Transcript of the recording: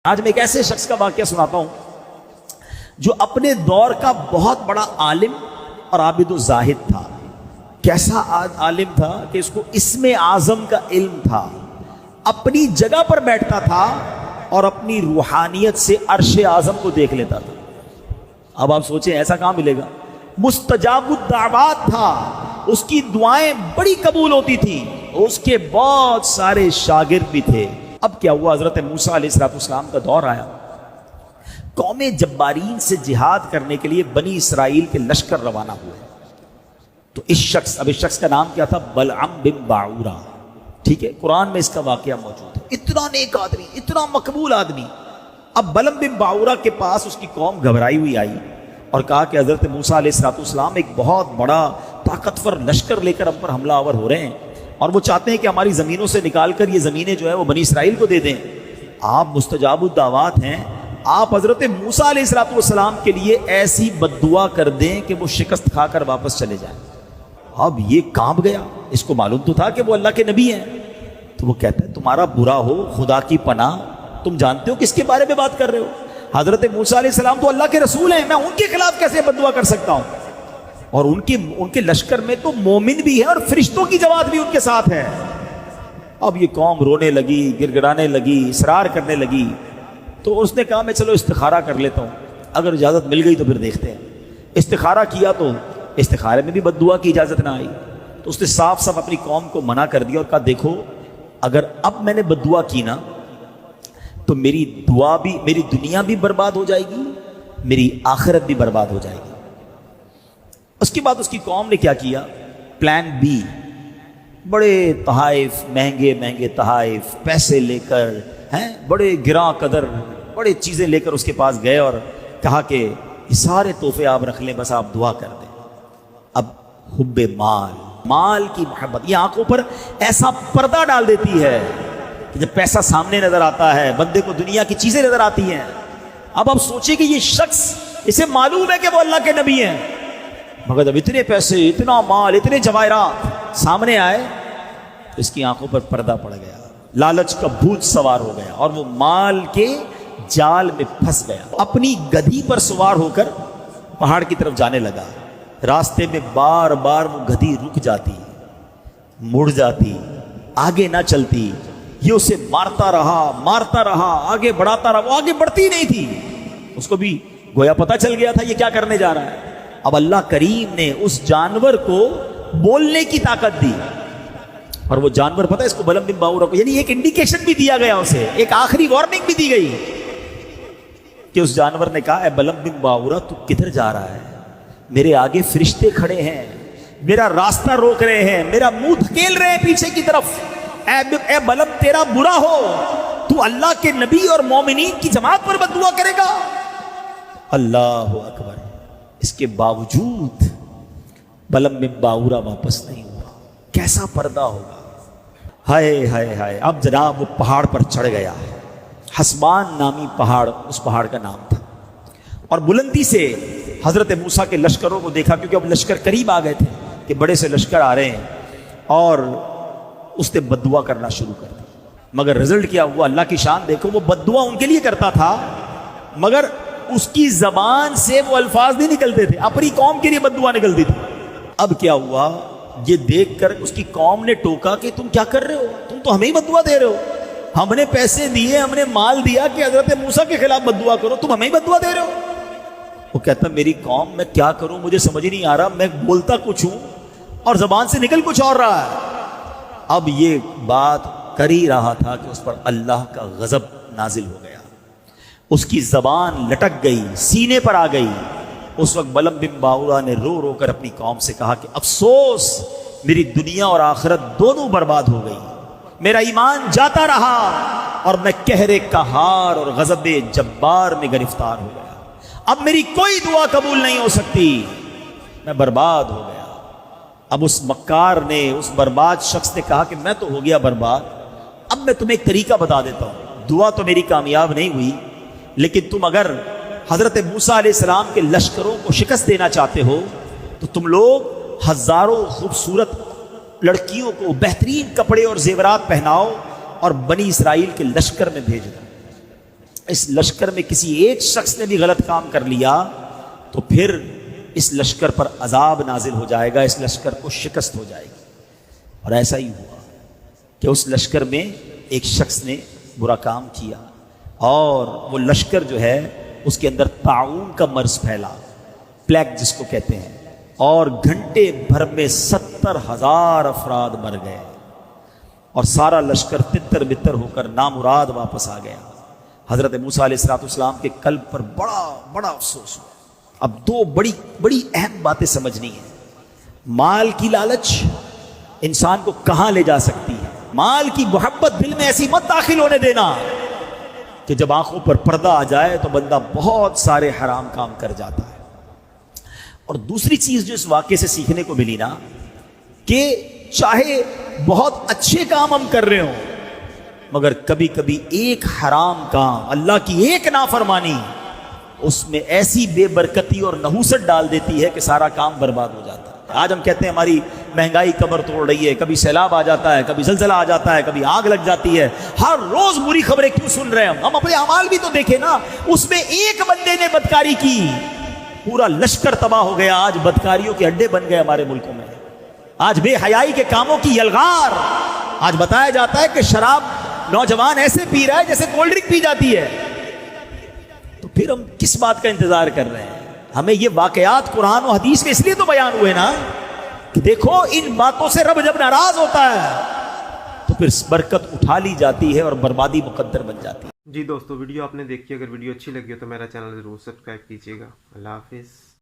آج میں ایک ایسے شخص کا واقعہ سناتا ہوں جو اپنے دور کا بہت بڑا عالم اور عابد و زاہد تھا۔ کیسا عالم تھا کہ اس کو اسم اعظم کا علم تھا، اپنی جگہ پر بیٹھتا تھا اور اپنی روحانیت سے عرش اعظم کو دیکھ لیتا تھا۔ اب آپ سوچیں ایسا کہاں ملے گا؟ مستجاب الدعوات تھا، اس کی دعائیں بڑی قبول ہوتی تھی، اس کے بہت سارے شاگرد بھی تھے۔ اب کیا ہوا؟ حضرت موسیٰ علیہ السلام کا دور آیا، قوم جبارین سے جہاد کرنے کے لیے بنی اسرائیل کے لشکر روانہ ہوئے۔ تو اس شخص کا نام کیا تھا؟ بلعم بن باعورہ۔ ٹھیک ہے، قرآن میں اس کا واقعہ موجود ہے۔ اتنا نیک آدمی، اتنا مقبول آدمی۔ اب بلعم بن باعورہ کے پاس اس کی قوم گھبرائی ہوئی آئی اور کہا کہ حضرت موسیٰ علیہ السلام ایک بہت بڑا طاقتور لشکر لے کر ہم پر حملہ آور ہو رہے ہیں اور وہ چاہتے ہیں کہ ہماری زمینوں سے نکال کر یہ زمینیں جو ہے وہ بنی اسرائیل کو دے دیں۔ آپ مستجاب الدعوات ہیں، آپ حضرت موسیٰ علیہ السلام کے لیے ایسی بد دعا کر دیں کہ وہ شکست کھا کر واپس چلے جائیں۔ اب یہ کانپ گیا، اس کو معلوم تو تھا کہ وہ اللہ کے نبی ہیں۔ تو وہ کہتا ہے تمہارا برا ہو خدا کی پناہ، تم جانتے ہو کس کے بارے میں بات کر رہے ہو؟ حضرت موسیٰ علیہ السلام تو اللہ کے رسول ہیں، میں ان کے خلاف کیسے بد دعا کر سکتا ہوں؟ اور ان کے لشکر میں تو مومن بھی ہے اور فرشتوں کی جماعت بھی ان کے ساتھ ہے۔ اب یہ قوم رونے لگی، گر گرانے لگی، اصرار کرنے لگی۔ تو اس نے کہا میں چلو استخارہ کر لیتا ہوں، اگر اجازت مل گئی تو پھر دیکھتے ہیں۔ استخارہ کیا تو استخارے میں بھی بد دعا کی اجازت نہ آئی۔ تو اس نے صاف صاف اپنی قوم کو منع کر دیا اور کہا دیکھو اگر اب میں نے بد دعا کی نا تو میری دعا بھی، میری دنیا بھی برباد ہو جائے گی، میری آخرت بھی برباد ہو جائے گی۔ اس کے بعد اس کی قوم نے کیا کیا؟ پلان بی، بڑے تحائف، مہنگے مہنگے تحائف، پیسے لے کر بڑے گراں قدر بڑے چیزیں لے کر اس کے پاس گئے اور کہا کہ یہ سارے تحفے آپ رکھ لیں، بس آپ دعا کر دیں۔ اب حب مال کی محبت یہ آنکھوں پر ایسا پردہ ڈال دیتی ہے کہ جب پیسہ سامنے نظر آتا ہے بندے کو دنیا کی چیزیں نظر آتی ہیں۔ اب آپ سوچیں کہ یہ شخص، اسے معلوم ہے کہ وہ اللہ کے نبی ہیں، مگر جب اتنے پیسے، اتنا مال، اتنے جواہرات سامنے آئے تو اس کی آنکھوں پر پردہ پڑ گیا، لالچ کا بھوت سوار ہو گیا اور وہ مال کے جال میں پھنس گیا۔ اپنی گدھی پر سوار ہو کر پہاڑ کی طرف جانے لگا۔ راستے میں بار بار وہ گدھی رک جاتی، مڑ جاتی، آگے نہ چلتی۔ یہ اسے مارتا رہا، آگے بڑھاتا رہا، وہ آگے بڑھتی نہیں تھی۔ اس کو بھی گویا پتہ چل گیا تھا یہ کیا کرنے جا رہا ہے۔ اب اللہ کریم نے اس جانور کو بولنے کی طاقت دی اور وہ جانور پتہ ہے اس کو بلعم بن باعورہ کو، یعنی ایک انڈیکیشن بھی دیا گیا اسے، ایک آخری وارننگ بھی دی گئی کہ اس جانور نے کہا اے بلعم بن باعورہ تو کدھر جا رہا ہے؟ میرے آگے فرشتے کھڑے ہیں، میرا راستہ روک رہے ہیں، میرا منہ دھکیل رہے ہیں پیچھے کی طرف۔ اے بلعم تیرا برا ہو، تو اللہ کے نبی اور مومنین کی جماعت پر بد دعا کرے گا؟ اللہ اکبر۔ اس کے باوجود بلعم بن باعورہ واپس نہیں ہوا۔ کیسا پردہ ہوگا! ہائے ہائے ہائے! اب جناب وہ پہاڑ پر چڑھ گیا، حسبان نامی پہاڑ اس پہاڑ کا نام تھا، اور بلندی سے حضرت موسیٰ کے لشکروں کو دیکھا، کیونکہ اب لشکر قریب آ گئے تھے کہ بڑے سے لشکر آ رہے ہیں، اور اس نے بد دعا کرنا شروع کر دی۔ مگر رزلٹ کیا ہوا؟ اللہ کی شان دیکھو، وہ بد دعا ان کے لیے کرتا تھا مگر اس کی زبان سے وہ الفاظ نہیں نکلتے تھے، اپنی قوم کے لیے بد دعا نکلتی تھی۔ اب کیا ہوا؟ یہ دیکھ کر اس کی قوم نے ٹوکا کہ تم کیا کر رہے ہو؟ تم تو ہمیں ہی بد دعا دے رہے ہو، ہم نے پیسے دیے، ہم نے مال دیا کہ حضرت موسیٰ کے خلاف بد دعا کرو، تم ہمیں ہی بد دعا دے رہے ہو۔ وہ کہتا میری قوم، میں کیا کروں، مجھے سمجھ نہیں آ رہا، میں بولتا کچھ ہوں اور زبان سے نکل کچھ اور رہا ہے۔ اب یہ بات کر ہی رہا تھا کہ اس پر اللہ کا غضب نازل ہو گیا، اس کی زبان لٹک گئی، سینے پر آ گئی۔ اس وقت بلعم بن باعورہ نے رو رو کر اپنی قوم سے کہا کہ افسوس، میری دنیا اور آخرت دونوں برباد ہو گئی، میرا ایمان جاتا رہا اور میں قہر قہار اور غضب جبار میں گرفتار ہو گیا۔ اب میری کوئی دعا قبول نہیں ہو سکتی، میں برباد ہو گیا۔ اب اس مکار نے، اس برباد شخص نے کہا کہ میں تو ہو گیا برباد، اب میں تمہیں ایک طریقہ بتا دیتا ہوں، دعا تو میری کامیاب نہیں ہوئی، لیکن تم اگر حضرت موسیٰ علیہ السلام کے لشکروں کو شکست دینا چاہتے ہو تو تم لوگ ہزاروں خوبصورت لڑکیوں کو بہترین کپڑے اور زیورات پہناؤ اور بنی اسرائیل کے لشکر میں بھیج دو۔ اس لشکر میں کسی ایک شخص نے بھی غلط کام کر لیا تو پھر اس لشکر پر عذاب نازل ہو جائے گا، اس لشکر کو شکست ہو جائے گی۔ اور ایسا ہی ہوا کہ اس لشکر میں ایک شخص نے برا کام کیا اور وہ لشکر جو ہے اس کے اندر طاعون کا مرض پھیلا، پلیگ جس کو کہتے ہیں، اور گھنٹے بھر میں 70,000 افراد مر گئے اور سارا لشکر تتر بتر ہو کر نامراد واپس آ گیا۔ حضرت موسیٰ علیہ السلام کے قلب پر بڑا افسوس ہوا۔ اب دو بڑی اہم باتیں سمجھنی ہیں۔ مال کی لالچ انسان کو کہاں لے جا سکتی ہے؟ مال کی محبت دل میں ایسی مت داخل ہونے دینا کہ جب آنکھوں پر پردہ آ جائے تو بندہ بہت سارے حرام کام کر جاتا ہے۔ اور دوسری چیز جو اس واقعے سے سیکھنے کو ملی نا، کہ چاہے بہت اچھے کام ہم کر رہے ہوں مگر کبھی کبھی ایک حرام کام، اللہ کی ایک نافرمانی، اس میں ایسی بے برکتی اور نحوست ڈال دیتی ہے کہ سارا کام برباد ہو جاتا ہے۔ آج ہم کہتے ہیں ہماری مہنگائی کمر توڑ رہی ہے، کبھی سیلاب آ جاتا ہے، کبھی زلزلہ آ جاتا ہے، کبھی آگ لگ جاتی ہے، ہر روز بری خبریں کیوں سن رہے ہیں ہم اپنے اعمال بھی تو دیکھیں نا۔ اس میں ایک بندے نے بدکاری کی، پورا لشکر تباہ ہو گیا۔ آج بدکاریوں کے اڈے بن گئے ہمارے ملکوں میں، آج بے حیائی کے کاموں کی یلغار۔ آج بتایا جاتا ہے کہ شراب نوجوان ایسے پی رہا ہے جیسے کولڈ ڈرنک پی جاتی ہے، تو پھر ہم کس بات کا انتظار کر رہے ہیں؟ ہمیں یہ واقعات قرآن و حدیث میں اس لیے تو بیان ہوئے نا کہ دیکھو ان باتوں سے رب جب ناراض ہوتا ہے تو پھر برکت اٹھا لی جاتی ہے اور بربادی مقدر بن جاتی ہے۔ جی دوستو، ویڈیو آپ نے دیکھی، اگر ویڈیو اچھی لگی ہو تو میرا چینل ضرور سبسکرائب کیجیے گا۔ اللہ حافظ۔